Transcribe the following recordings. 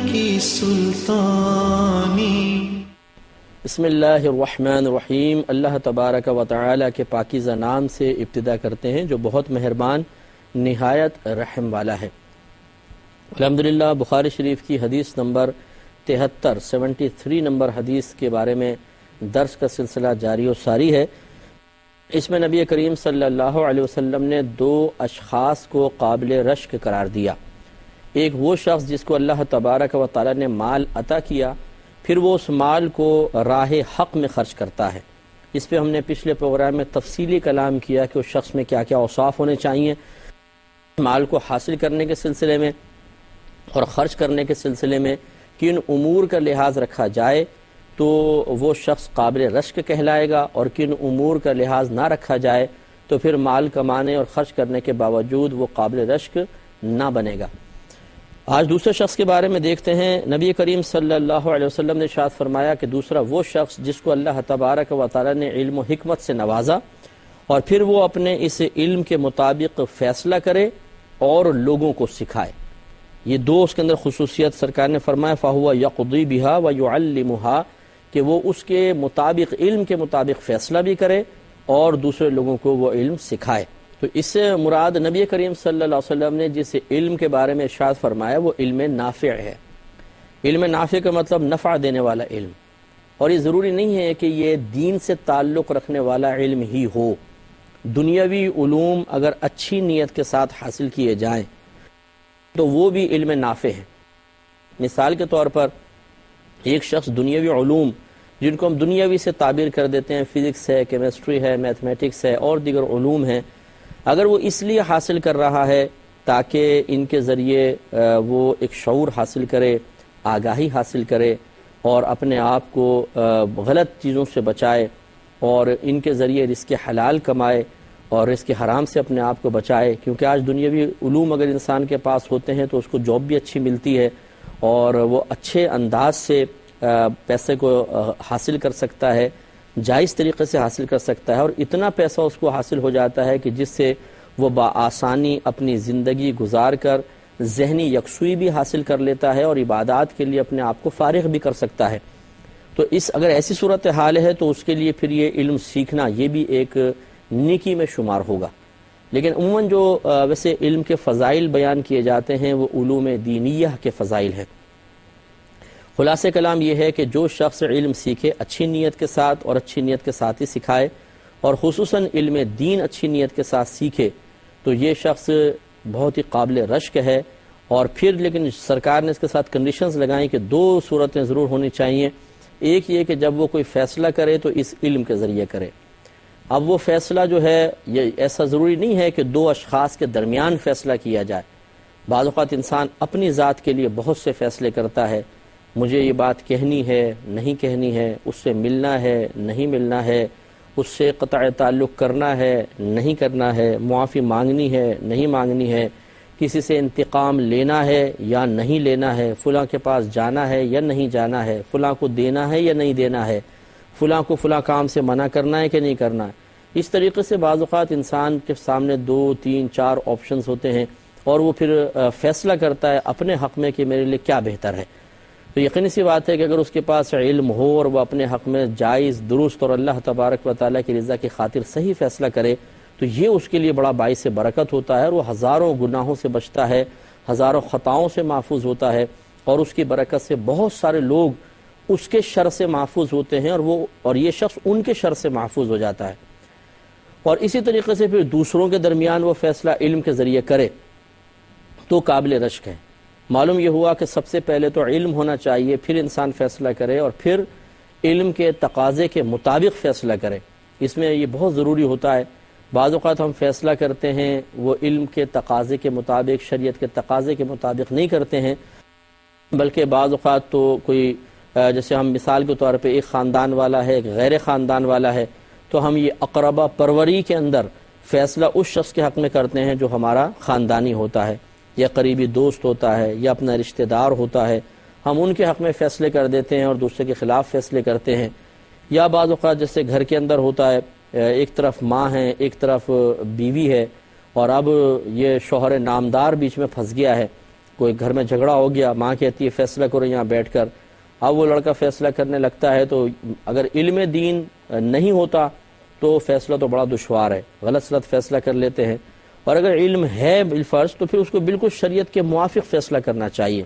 کی سلطانی۔ بسم اللہ الرحمن الرحیم۔ اللہ تبارک و تعالی کے پاکیزہ نام سے ابتدا کرتے ہیں جو بہت مہربان نہایت رحم والا ہے۔ الحمدللہ بخاری شریف کی حدیث نمبر 73 نمبر حدیث کے بارے میں درس کا سلسلہ جاری و ساری ہے۔ اس میں نبی کریم صلی اللہ علیہ وسلم نے دو اشخاص کو قابل رشک قرار دیا۔ ایک وہ شخص جس کو اللہ تبارک و تعالی نے مال عطا کیا، پھر وہ اس مال کو راہ حق میں خرچ کرتا ہے۔ اس پہ ہم نے پچھلے پروگرام میں تفصیلی کلام کیا کہ اس شخص میں کیا کیا اوصاف ہونے چاہیے مال کو حاصل کرنے کے سلسلے میں اور خرچ کرنے کے سلسلے میں، کن امور کا لحاظ رکھا جائے تو وہ شخص قابل رشک کہلائے گا، اور کن امور کا لحاظ نہ رکھا جائے تو پھر مال کمانے اور خرچ کرنے کے باوجود وہ قابل رشک نہ بنے گا۔ آج دوسرے شخص کے بارے میں دیکھتے ہیں۔ نبی کریم صلی اللہ علیہ وسلم نے ارشاد فرمایا کہ دوسرا وہ شخص جس کو اللہ تبارک و تعالی نے علم و حکمت سے نوازا اور پھر وہ اپنے اس علم کے مطابق فیصلہ کرے اور لوگوں کو سکھائے۔ یہ دو اس کے اندر خصوصیت سرکار نے فرمایا فَهُوَ يَقْضِي بِهَا وَيُعَلِّمُهَا کہ وہ اس کے مطابق علم کے مطابق فیصلہ بھی کرے اور دوسرے لوگوں کو وہ علم سکھائے۔ تو اس سے مراد نبی کریم صلی اللہ علیہ وسلم نے جس علم کے بارے میں ارشاد فرمایا وہ علم نافع ہے۔ علم نافع کا مطلب نفع دینے والا علم، اور یہ ضروری نہیں ہے کہ یہ دین سے تعلق رکھنے والا علم ہی ہو۔ دنیاوی علوم اگر اچھی نیت کے ساتھ حاصل کیے جائیں تو وہ بھی علم نافع ہے۔ مثال کے طور پر ایک شخص دنیاوی علوم جن کو ہم دنیاوی سے تعبیر کر دیتے ہیں، فزکس ہے، کیمسٹری ہے، میتھمیٹکس ہے اور دیگر علوم ہیں، اگر وہ اس لیے حاصل کر رہا ہے تاکہ ان کے ذریعے وہ ایک شعور حاصل کرے، آگاہی حاصل کرے اور اپنے آپ کو غلط چیزوں سے بچائے اور ان کے ذریعے رزق حلال کمائے اور رزق حرام سے اپنے آپ کو بچائے، کیونکہ آج دنیاوی علوم اگر انسان کے پاس ہوتے ہیں تو اس کو جاب بھی اچھی ملتی ہے اور وہ اچھے انداز سے پیسے کو حاصل کر سکتا ہے، جائز طریقے سے حاصل کر سکتا ہے، اور اتنا پیسہ اس کو حاصل ہو جاتا ہے کہ جس سے وہ بآسانی اپنی زندگی گزار کر ذہنی یکسوئی بھی حاصل کر لیتا ہے اور عبادات کے لیے اپنے آپ کو فارغ بھی کر سکتا ہے۔ تو اگر ایسی صورتحال ہے تو اس کے لیے پھر یہ علم سیکھنا یہ بھی ایک نیکی میں شمار ہوگا۔ لیکن عموماً جو ویسے علم کے فضائل بیان کیے جاتے ہیں وہ علوم دینیہ کے فضائل ہیں۔ خلاصہ کلام یہ ہے کہ جو شخص علم سیکھے اچھی نیت کے ساتھ اور اچھی نیت کے ساتھ ہی سکھائے، اور خصوصاً علم دین اچھی نیت کے ساتھ سیکھے، تو یہ شخص بہت ہی قابل رشک ہے۔ اور پھر لیکن سرکار نے اس کے ساتھ کنڈیشنز لگائیں کہ دو صورتیں ضرور ہونی چاہیے۔ ایک یہ کہ جب وہ کوئی فیصلہ کرے تو اس علم کے ذریعے کرے۔ اب وہ فیصلہ جو ہے یہ ایسا ضروری نہیں ہے کہ دو اشخاص کے درمیان فیصلہ کیا جائے۔ بعض اوقات انسان اپنی ذات کے لیے بہت سے فیصلے کرتا ہے، مجھے یہ بات کہنی ہے نہیں کہنی ہے، اس سے ملنا ہے نہیں ملنا ہے، اس سے قطع تعلق کرنا ہے نہیں کرنا ہے، معافی مانگنی ہے نہیں مانگنی ہے، کسی سے انتقام لینا ہے یا نہیں لینا ہے، فلاں کے پاس جانا ہے یا نہیں جانا ہے، فلاں کو دینا ہے یا نہیں دینا ہے، فلاں کو فلاں کام سے منع کرنا ہے کہ نہیں کرنا ہے۔ اس طریقے سے بعض اوقات انسان کے سامنے 2 3 4 آپشنز ہوتے ہیں اور وہ پھر فیصلہ کرتا ہے اپنے حق میں کہ میرے لیے کیا بہتر ہے۔ تو یقینی سی بات ہے کہ اگر اس کے پاس علم ہو اور وہ اپنے حق میں جائز، درست اور اللہ تبارک و تعالیٰ کی رضا کی خاطر صحیح فیصلہ کرے تو یہ اس کے لیے بڑا باعث برکت ہوتا ہے، اور وہ ہزاروں گناہوں سے بچتا ہے، ہزاروں خطاؤں سے محفوظ ہوتا ہے، اور اس کی برکت سے بہت سارے لوگ اس کے شر سے محفوظ ہوتے ہیں اور یہ شخص ان کے شر سے محفوظ ہو جاتا ہے۔ اور اسی طریقے سے پھر دوسروں کے درمیان وہ فیصلہ علم کے ذریعے کرے تو قابل رشک ہے۔ معلوم یہ ہوا کہ سب سے پہلے تو علم ہونا چاہیے، پھر انسان فیصلہ کرے اور پھر علم کے تقاضے کے مطابق فیصلہ کرے۔ اس میں یہ بہت ضروری ہوتا ہے۔ بعض اوقات ہم فیصلہ کرتے ہیں وہ علم کے تقاضے کے مطابق، شریعت کے تقاضے کے مطابق نہیں کرتے ہیں، بلکہ بعض اوقات تو کوئی جیسے ہم مثال کے طور پہ ایک خاندان والا ہے، ایک غیر خاندان والا ہے، تو ہم یہ اقربا پروری کے اندر فیصلہ اس شخص کے حق میں کرتے ہیں جو ہمارا خاندانی ہوتا ہے یا قریبی دوست ہوتا ہے یا اپنا رشتہ دار ہوتا ہے، ہم ان کے حق میں فیصلے کر دیتے ہیں اور دوسرے کے خلاف فیصلے کرتے ہیں۔ یا بعض اوقات جیسے گھر کے اندر ہوتا ہے، ایک طرف ماں ہے ایک طرف بیوی ہے، اور اب یہ شوہر نامدار بیچ میں پھنس گیا ہے، کوئی گھر میں جھگڑا ہو گیا، ماں کہتی ہے فیصلہ کرو یہاں بیٹھ کر، اب وہ لڑکا فیصلہ کرنے لگتا ہے تو اگر علم دین نہیں ہوتا تو فیصلہ تو بڑا دشوار ہے، غلط سلط فیصلہ کر لیتے ہیں، اور اگر علم ہے بالفرض تو پھر اس کو بالکل شریعت کے موافق فیصلہ کرنا چاہیے۔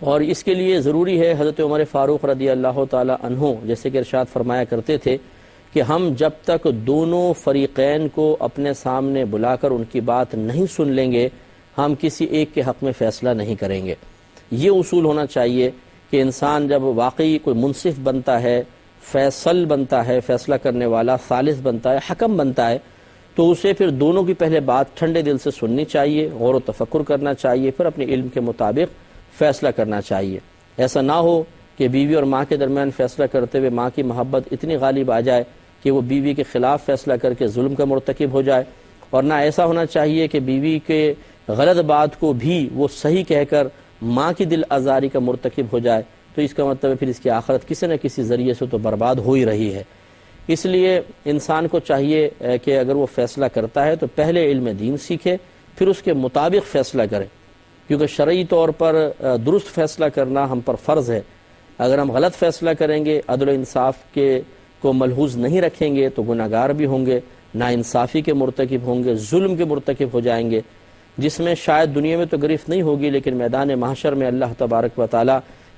اور اس کے لیے ضروری ہے، حضرت عمر فاروق رضی اللہ تعالی عنہ جیسے کہ ارشاد فرمایا کرتے تھے کہ ہم جب تک دونوں فریقین کو اپنے سامنے بلا کر ان کی بات نہیں سن لیں گے، ہم کسی ایک کے حق میں فیصلہ نہیں کریں گے۔ یہ اصول ہونا چاہیے کہ انسان جب واقعی کوئی منصف بنتا ہے، فیصل بنتا ہے، فیصلہ کرنے والا، ثالث بنتا ہے، حکم بنتا ہے، تو اسے پھر دونوں کی پہلے بات ٹھنڈے دل سے سننی چاہیے، غور و تفکر کرنا چاہیے، پھر اپنے علم کے مطابق فیصلہ کرنا چاہیے۔ ایسا نہ ہو کہ بیوی اور ماں کے درمیان فیصلہ کرتے ہوئے ماں کی محبت اتنی غالب آ جائے کہ وہ بیوی کے خلاف فیصلہ کر کے ظلم کا مرتکب ہو جائے، اور نہ ایسا ہونا چاہیے کہ بیوی کے غلط بات کو بھی وہ صحیح کہہ کر ماں کی دل آزاری کا مرتکب ہو جائے، تو اس کا مطلب ہے پھر اس کی آخرت کسی نہ کسی ذریعے سے تو برباد ہو ہی رہی ہے۔ اس لیے انسان کو چاہیے کہ اگر وہ فیصلہ کرتا ہے تو پہلے علم دین سیکھے، پھر اس کے مطابق فیصلہ کرے، کیونکہ شرعی طور پر درست فیصلہ کرنا ہم پر فرض ہے۔ اگر ہم غلط فیصلہ کریں گے، عدل و انصاف کو ملحوظ نہیں رکھیں گے تو گناہ گار بھی ہوں گے، ناانصافی کے مرتکب ہوں گے، ظلم کے مرتکب ہو جائیں گے، جس میں شاید دنیا میں تو گرفت نہیں ہوگی لیکن میدان محشر میں اللہ تبارک و تعالی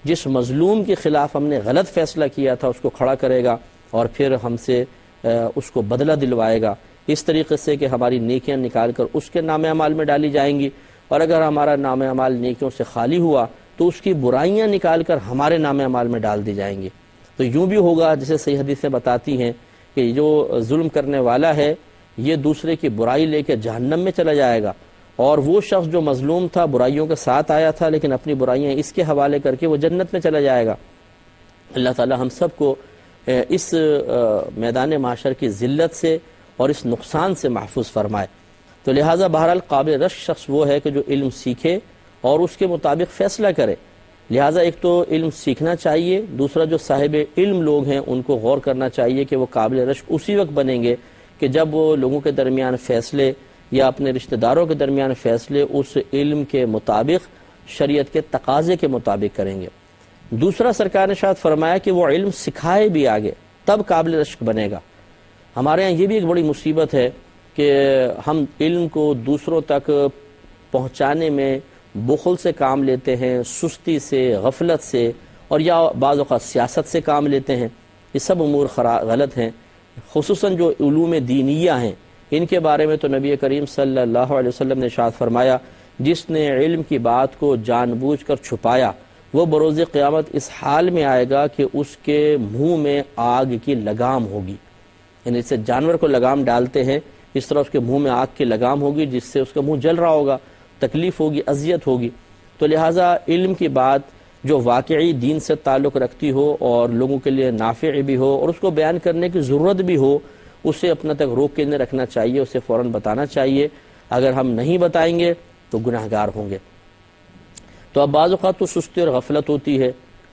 جس مظلوم کے خلاف ہم نے غلط فیصلہ کیا تھا اس کو کھڑا کرے گا اور پھر ہم سے اس کو بدلہ دلوائے گا، اس طریقے سے کہ ہماری نیکیاں نکال کر اس کے نام اعمال میں ڈالی جائیں گی، اور اگر ہمارا نام اعمال نیکیوں سے خالی ہوا تو اس کی برائیاں نکال کر ہمارے نام اعمال میں ڈال دی جائیں گی۔ تو یوں بھی ہوگا جسے صحیح حدیثیں بتاتی ہیں کہ جو ظلم کرنے والا ہے یہ دوسرے کی برائی لے کے جہنم میں چلا جائے گا، اور وہ شخص جو مظلوم تھا برائیوں کے ساتھ آیا تھا لیکن اپنی برائیاں اس کے حوالے کر کے وہ جنت میں چلا جائے گا۔ اللہ تعالی ہم سب کو اس میدان معاشر کی ذلت سے اور اس نقصان سے محفوظ فرمائے۔ تو لہٰذا بہرحال قابل رشک شخص وہ ہے کہ جو علم سیکھے اور اس کے مطابق فیصلہ کرے۔ لہٰذا ایک تو علم سیکھنا چاہیے، دوسرا جو صاحب علم لوگ ہیں ان کو غور کرنا چاہیے کہ وہ قابل رشک اسی وقت بنیں گے کہ جب وہ لوگوں کے درمیان فیصلے یا اپنے رشتہ داروں کے درمیان فیصلے اس علم کے مطابق، شریعت کے تقاضے کے مطابق کریں گے۔ دوسرا سرکار نے شاید فرمایا کہ وہ علم سکھائے بھی آگے، تب قابل رشک بنے گا۔ ہمارے ہاں یہ بھی ایک بڑی مصیبت ہے کہ ہم علم کو دوسروں تک پہنچانے میں بخل سے کام لیتے ہیں، سستی سے، غفلت سے، اور یا بعض اوقات سیاست سے کام لیتے ہیں۔ یہ سب امور غلط ہیں، خصوصاً جو علوم دینیہ ہیں ان کے بارے میں تو نبی کریم صلی اللہ علیہ وسلم نے ارشاد فرمایا جس نے علم کی بات کو جان بوجھ کر چھپایا وہ بروز قیامت اس حال میں آئے گا کہ اس کے منہ میں آگ کی لگام ہوگی، یعنی جسے جانور کو لگام ڈالتے ہیں اس طرح اس کے منہ میں آگ کی لگام ہوگی جس سے اس کا منہ جل رہا ہوگا، تکلیف ہوگی، اذیت ہوگی۔ تو لہٰذا علم کی بات جو واقعی دین سے تعلق رکھتی ہو اور لوگوں کے لیے نافع بھی ہو اور اس کو بیان کرنے کی ضرورت بھی ہو، اسے اپنا تک روک کے نہیں رکھنا چاہیے، اسے فوراً بتانا چاہیے۔ اگر ہم نہیں بتائیں گے تو گناہ گار ہوں گے۔ تو اب بعض اوقات تو سستی اور غفلت ہوتی ہے،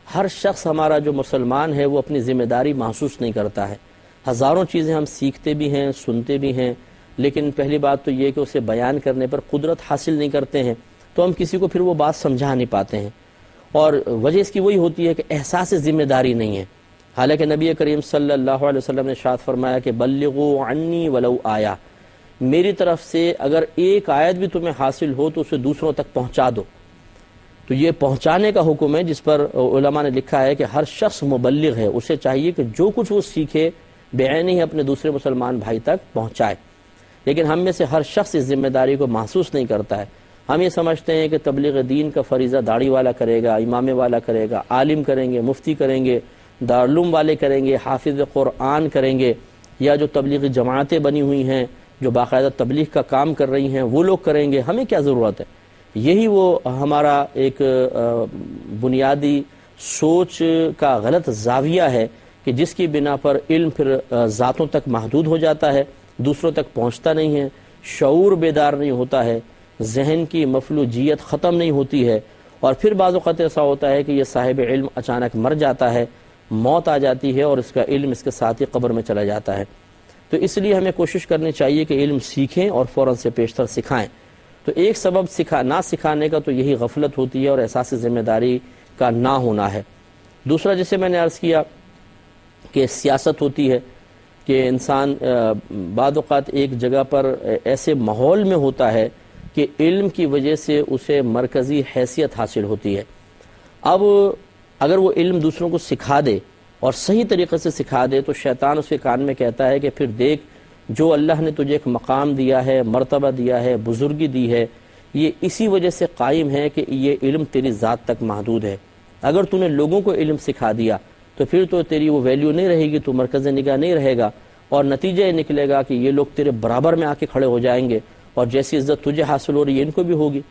ہر شخص ہمارا جو مسلمان ہے وہ اپنی ذمہ داری محسوس نہیں کرتا ہے۔ ہزاروں چیزیں ہم سیکھتے بھی ہیں، سنتے بھی ہیں، لیکن پہلی بات تو یہ کہ اسے بیان کرنے پر قدرت حاصل نہیں کرتے ہیں، تو ہم کسی کو پھر وہ بات سمجھا نہیں پاتے ہیں، اور وجہ اس کی وہی ہوتی ہے کہ احساس ذمہ داری نہیں ہے۔ حالانکہ نبی کریم صلی اللہ علیہ وسلم نے ارشاد فرمایا کہ بلغوا عنی ولو آیا، میری طرف سے اگر ایک آیت بھی تمہیں حاصل ہو تو اسے دوسروں تک پہنچا دو۔ تو یہ پہنچانے کا حکم ہے جس پر علماء نے لکھا ہے کہ ہر شخص مبلغ ہے، اسے چاہیے کہ جو کچھ وہ سیکھے بعینی ہی اپنے دوسرے مسلمان بھائی تک پہنچائے۔ لیکن ہم میں سے ہر شخص اس ذمہ داری کو محسوس نہیں کرتا ہے۔ ہم یہ سمجھتے ہیں کہ تبلیغ دین کا فریضہ داڑھی والا کرے گا، امام والا کرے گا، عالم کریں گے، مفتی کریں گے، دارالعلوم والے کریں گے، حافظ قرآن کریں گے، یا جو تبلیغی جماعتیں بنی ہوئی ہیں جو باقاعدہ تبلیغ کا کام کر رہی ہیں وہ لوگ کریں گے۔ ہمیں کیا ضرورت ہے؟ یہی وہ ہمارا ایک بنیادی سوچ کا غلط زاویہ ہے کہ جس کی بنا پر علم پھر ذاتوں تک محدود ہو جاتا ہے، دوسروں تک پہنچتا نہیں ہے، شعور بیدار نہیں ہوتا ہے، ذہن کی مفلوجیت ختم نہیں ہوتی ہے، اور پھر بعض اوقات ایسا ہوتا ہے کہ یہ صاحب علم اچانک مر جاتا ہے، موت آ جاتی ہے اور اس کا علم اس کے ساتھ ہی قبر میں چلا جاتا ہے۔ تو اس لیے ہمیں کوشش کرنی چاہیے کہ علم سیکھیں اور فوراً سے پیشتر سکھائیں۔ تو ایک سبب نہ سکھانے کا تو یہی غفلت ہوتی ہے اور احساس ذمہ داری کا نہ ہونا ہے۔ دوسرا جسے میں نے عرض کیا کہ سیاست ہوتی ہے کہ انسان بعض اوقات ایک جگہ پر ایسے ماحول میں ہوتا ہے کہ علم کی وجہ سے اسے مرکزی حیثیت حاصل ہوتی ہے۔ اب اگر وہ علم دوسروں کو سکھا دے اور صحیح طریقے سے سکھا دے تو شیطان اس کے کان میں کہتا ہے کہ پھر دیکھ، جو اللہ نے تجھے ایک مقام دیا ہے، مرتبہ دیا ہے، بزرگی دی ہے، یہ اسی وجہ سے قائم ہے کہ یہ علم تیری ذات تک محدود ہے۔ اگر تو نے لوگوں کو علم سکھا دیا تو پھر تو تیری وہ ویلیو نہیں رہے گی، تو مرکز نگاہ نہیں رہے گا، اور نتیجہ یہ نکلے گا کہ یہ لوگ تیرے برابر میں آ کے کھڑے ہو جائیں گے، اور جیسی عزت تجھے حاصل ہو رہی ہے ان کو بھی ہوگی۔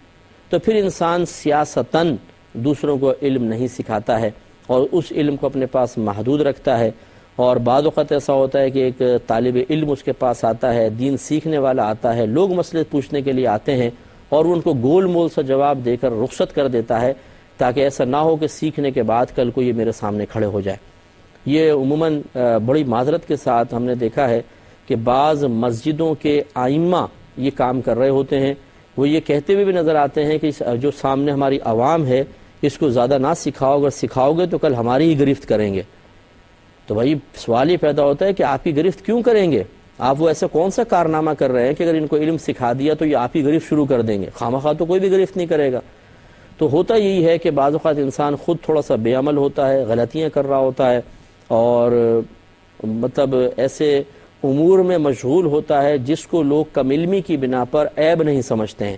تو پھر انسان سیاستاً دوسروں کو علم نہیں سکھاتا ہے اور اس علم کو اپنے پاس محدود رکھتا ہے۔ اور بعض اوقات ایسا ہوتا ہے کہ ایک طالب علم اس کے پاس آتا ہے، دین سیکھنے والا آتا ہے، لوگ مسئلے پوچھنے کے لیے آتے ہیں اور وہ ان کو گول مول سا جواب دے کر رخصت کر دیتا ہے، تاکہ ایسا نہ ہو کہ سیکھنے کے بعد کل کو یہ میرے سامنے کھڑے ہو جائے۔ یہ عموماً بڑی معذرت کے ساتھ ہم نے دیکھا ہے کہ بعض مسجدوں کے ائمہ یہ کام کر رہے ہوتے ہیں، وہ یہ کہتے ہوئے بھی نظر آتے ہیں کہ جو سامنے ہماری عوام ہے اس کو زیادہ نہ سکھاؤ، اگر سکھاؤ گے تو کل ہماری ہی گرفت کریں گے۔ تو بھائی سوال یہ پیدا ہوتا ہے کہ آپ کی گرفت کیوں کریں گے؟ آپ وہ ایسا کون سا کارنامہ کر رہے ہیں کہ اگر ان کو علم سکھا دیا تو یہ آپ کی گرفت شروع کر دیں گے؟ خواہ تو کوئی بھی گرفت نہیں کرے گا۔ تو ہوتا یہی ہے کہ بعض اوقات انسان خود تھوڑا سا بے عمل ہوتا ہے، غلطیاں کر رہا ہوتا ہے، اور مطلب ایسے امور میں مشغول ہوتا ہے جس کو لوگ کم علمی کی بنا پر عیب نہیں سمجھتے ہیں۔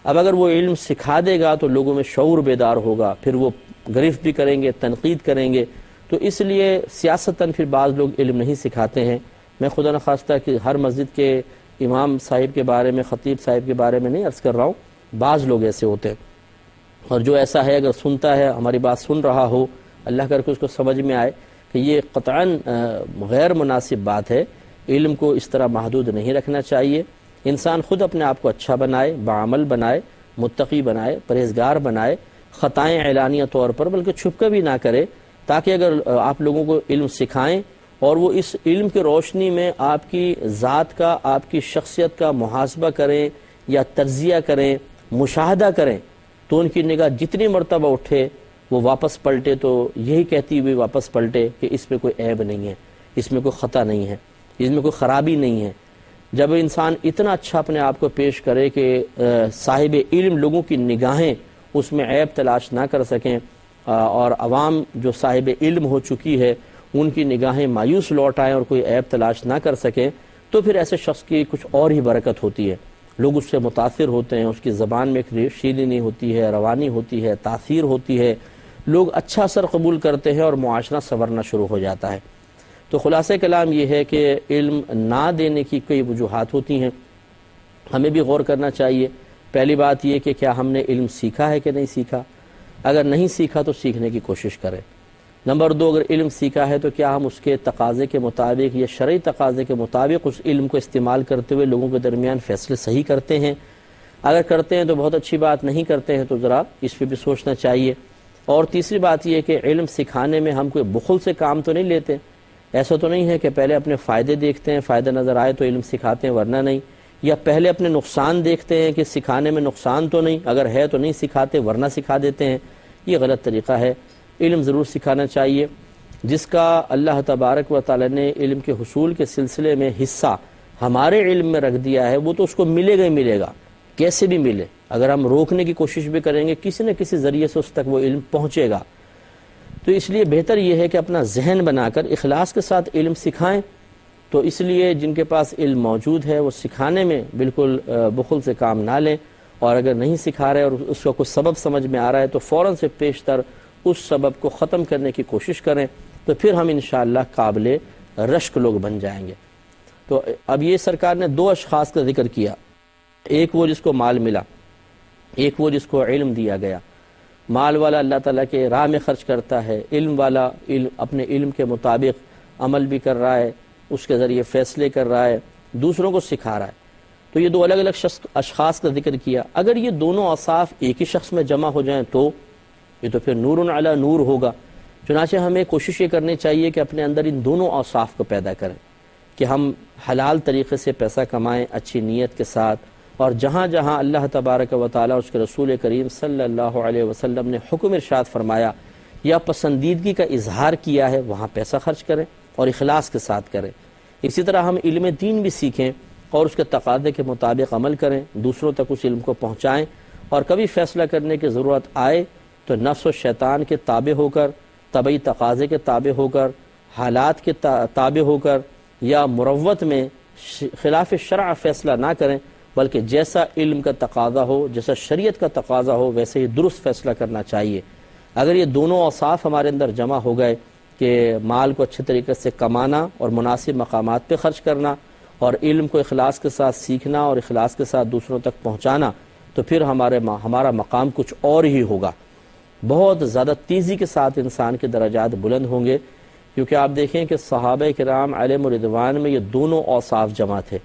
اب اگر وہ علم سکھا دے گا تو لوگوں میں شعور بیدار ہوگا، پھر وہ گرفت بھی کریں گے، تنقید کریں گے۔ تو اس لیے سیاستاً پھر بعض لوگ علم نہیں سکھاتے ہیں۔ میں خدا نخواستہ کہ ہر مسجد کے امام صاحب کے بارے میں، خطیب صاحب کے بارے میں نہیں عرض کر رہا ہوں، بعض لوگ ایسے ہوتے ہیں، اور جو ایسا ہے اگر سنتا ہے، ہماری بات سن رہا ہو، اللہ کر کے اس کو سمجھ میں آئے کہ یہ قطعاً غیر مناسب بات ہے، علم کو اس طرح محدود نہیں رکھنا چاہیے۔ انسان خود اپنے آپ کو اچھا بنائے، باعمل بنائے، متقی بنائے، پرہیزگار بنائے، خطائیں اعلانیہ طور پر بلکہ چھپ کر بھی نہ کرے، تاکہ اگر آپ لوگوں کو علم سکھائیں اور وہ اس علم کی روشنی میں آپ کی ذات کا، آپ کی شخصیت کا محاسبہ کریں یا تجزیہ کریں، مشاہدہ کریں، تو ان کی نگاہ جتنی مرتبہ اٹھے وہ واپس پلٹے تو یہی کہتی ہوئی واپس پلٹے کہ اس میں کوئی عیب نہیں ہے، اس میں کوئی خطا نہیں ہے، اس میں کوئی خرابی نہیں ہے۔ جب انسان اتنا اچھا اپنے آپ کو پیش کرے کہ صاحب علم لوگوں کی نگاہیں اس میں عیب تلاش نہ کر سکیں، اور عوام جو صاحب علم ہو چکی ہے ان کی نگاہیں مایوس لوٹ آئیں اور کوئی عیب تلاش نہ کر سکیں، تو پھر ایسے شخص کی کچھ اور ہی برکت ہوتی ہے، لوگ اس سے متاثر ہوتے ہیں، اس کی زبان میں ایک شیرینی ہوتی ہے، روانی ہوتی ہے، تاثیر ہوتی ہے، لوگ اچھا اثر قبول کرتے ہیں اور معاشرہ سنورنا شروع ہو جاتا ہے۔ تو خلاصہ کلام یہ ہے کہ علم نہ دینے کی کئی وجوہات ہوتی ہیں، ہمیں بھی غور کرنا چاہیے۔ پہلی بات یہ کہ کیا ہم نے علم سیکھا ہے کہ نہیں سیکھا؟ اگر نہیں سیکھا تو سیکھنے کی کوشش کریں۔ نمبر 2، اگر علم سیکھا ہے تو کیا ہم اس کے تقاضے کے مطابق یا شرعی تقاضے کے مطابق اس علم کو استعمال کرتے ہوئے لوگوں کے درمیان فیصلے صحیح کرتے ہیں؟ اگر کرتے ہیں تو بہت اچھی بات، نہیں کرتے ہیں تو ذرا اس پہ بھی سوچنا چاہیے۔ اور تیسری بات یہ کہ علم سکھانے میں ہم کوئی بخل سے کام تو نہیں لیتے، ایسا تو نہیں ہے کہ پہلے اپنے فائدے دیکھتے ہیں، فائدہ نظر آئے تو علم سکھاتے ہیں ورنہ نہیں، یا پہلے اپنے نقصان دیکھتے ہیں کہ سکھانے میں نقصان تو نہیں، اگر ہے تو نہیں سکھاتے ورنہ سکھا دیتے ہیں۔ یہ غلط طریقہ ہے۔ علم ضرور سکھانا چاہیے۔ جس کا اللہ تبارک و تعالی نے علم کے حصول کے سلسلے میں حصہ ہمارے علم میں رکھ دیا ہے وہ تو اس کو ملے گا ہی ملے گا، کیسے بھی ملے۔ اگر ہم روکنے کی کوشش بھی کریں گے کسی نہ کسی ذریعے سے اس تک وہ علم پہنچے گا۔ تو اس لیے بہتر یہ ہے کہ اپنا ذہن بنا کر اخلاص کے ساتھ علم سکھائیں۔ تو اس لیے جن کے پاس علم موجود ہے وہ سکھانے میں بالکل بخل سے کام نہ لیں، اور اگر نہیں سکھا رہے اور اس کا کوئی سبب سمجھ میں آ رہا ہے تو فوراً سے پیشتر اس سبب کو ختم کرنے کی کوشش کریں، تو پھر ہم انشاءاللہ قابل رشک لوگ بن جائیں گے۔ تو اب یہ سرکار نے 2 اشخاص کا ذکر کیا، ایک وہ جس کو مال ملا، ایک وہ جس کو علم دیا گیا۔ مال والا اللہ تعالیٰ کے راہ میں خرچ کرتا ہے، علم والا اپنے علم کے مطابق عمل بھی کر رہا ہے، اس کے ذریعے فیصلے کر رہا ہے، دوسروں کو سکھا رہا ہے۔ تو یہ 2 الگ الگ اشخاص کا ذکر کیا۔ اگر یہ دونوں اوصاف ایک ہی شخص میں جمع ہو جائیں تو یہ تو پھر نور علی نور ہوگا۔ چنانچہ ہمیں کوشش یہ کرنی چاہیے کہ اپنے اندر ان دونوں اوصاف کو پیدا کریں، کہ ہم حلال طریقے سے پیسہ کمائیں اچھی نیت کے ساتھ، اور جہاں جہاں اللہ تبارک و تعالیٰ اس کے رسول کریم صلی اللہ علیہ وسلم نے حکم ارشاد فرمایا یا پسندیدگی کا اظہار کیا ہے وہاں پیسہ خرچ کریں اور اخلاص کے ساتھ کریں۔ اسی طرح ہم علم دین بھی سیکھیں اور اس کے تقاضے کے مطابق عمل کریں، دوسروں تک اس علم کو پہنچائیں، اور کبھی فیصلہ کرنے کی ضرورت آئے تو نفس و شیطان کے تابع ہو کر، طبعی تقاضے کے تابع ہو کر، حالات کے تابع ہو کر یا مروت میں خلاف شرع فیصلہ نہ کریں، بلکہ جیسا علم کا تقاضا ہو، جیسا شریعت کا تقاضا ہو ویسے ہی درست فیصلہ کرنا چاہیے۔ اگر یہ دونوں اوصاف ہمارے اندر جمع ہو گئے کہ مال کو اچھے طریقے سے کمانا اور مناسب مقامات پہ خرچ کرنا، اور علم کو اخلاص کے ساتھ سیکھنا اور اخلاص کے ساتھ دوسروں تک پہنچانا، تو پھر ہمارا مقام کچھ اور ہی ہوگا۔ بہت زیادہ تیزی کے ساتھ انسان کے درجات بلند ہوں گے، کیونکہ آپ دیکھیں کہ صحابہ کرام علیہم الرضوان میں یہ دونوں اوصاف جمع تھے۔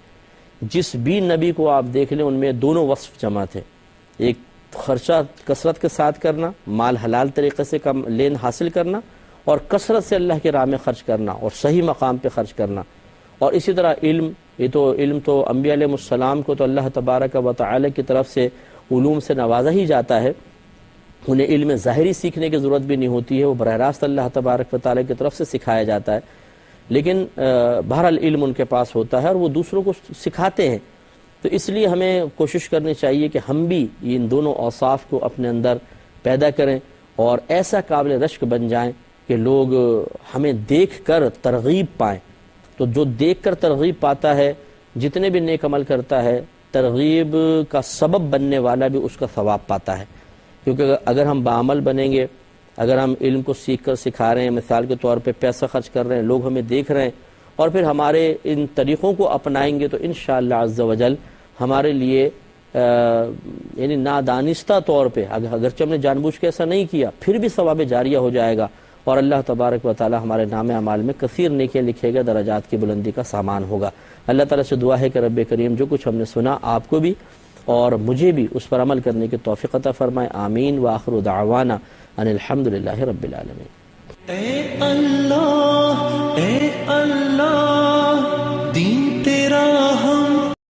جس بھی نبی کو آپ دیکھ لیں ان میں دونوں وصف جمع تھے، ایک خرچہ کثرت کے ساتھ کرنا، مال حلال طریقے سے لین حاصل کرنا، اور کثرت سے اللہ کے راہ میں خرچ کرنا اور صحیح مقام پہ خرچ کرنا۔ اور اسی طرح علم تو انبیاء علیہ السلام کو تو اللہ تبارک و تعالی کی طرف سے علوم سے نوازا ہی جاتا ہے، انہیں علم ظاہری سیکھنے کی ضرورت بھی نہیں ہوتی ہے، وہ براہ راست اللہ تبارک و تعالی کی طرف سے سکھایا جاتا ہے، لیکن بہرحال علم ان کے پاس ہوتا ہے اور وہ دوسروں کو سکھاتے ہیں۔ تو اس لیے ہمیں کوشش کرنی چاہیے کہ ہم بھی ان دونوں اوصاف کو اپنے اندر پیدا کریں اور ایسا قابل رشک بن جائیں کہ لوگ ہمیں دیکھ کر ترغیب پائیں۔ تو جو دیکھ کر ترغیب پاتا ہے، جتنے بھی نیک عمل کرتا ہے، ترغیب کا سبب بننے والا بھی اس کا ثواب پاتا ہے، کیونکہ اگر ہم باعمل بنیں گے، اگر ہم علم کو سیکھ کر سکھا رہے ہیں، مثال کے طور پہ پیسہ خرچ کر رہے ہیں، لوگ ہمیں دیکھ رہے ہیں اور پھر ہمارے ان طریقوں کو اپنائیں گے، تو انشاءاللہ عز و جل ہمارے لیے یعنی نادانستہ طور پہ، اگرچہ ہم نے جان بوجھ کے ایسا نہیں کیا، پھر بھی ثواب جاریہ ہو جائے گا، اور اللہ تبارک و تعالی ہمارے نام اعمال میں کثیر نیکیاں لکھے گا، درجات کی بلندی کا سامان ہوگا۔ اللہ تعالیٰ سے دعا ہے کہ رب کریم جو کچھ ہم نے سنا آپ کو بھی اور مجھے بھی اس پر عمل کرنے کی توفیق عطا فرمائے، آمین۔ وآخر دعوانا ان الحمدللہ رب العالمین۔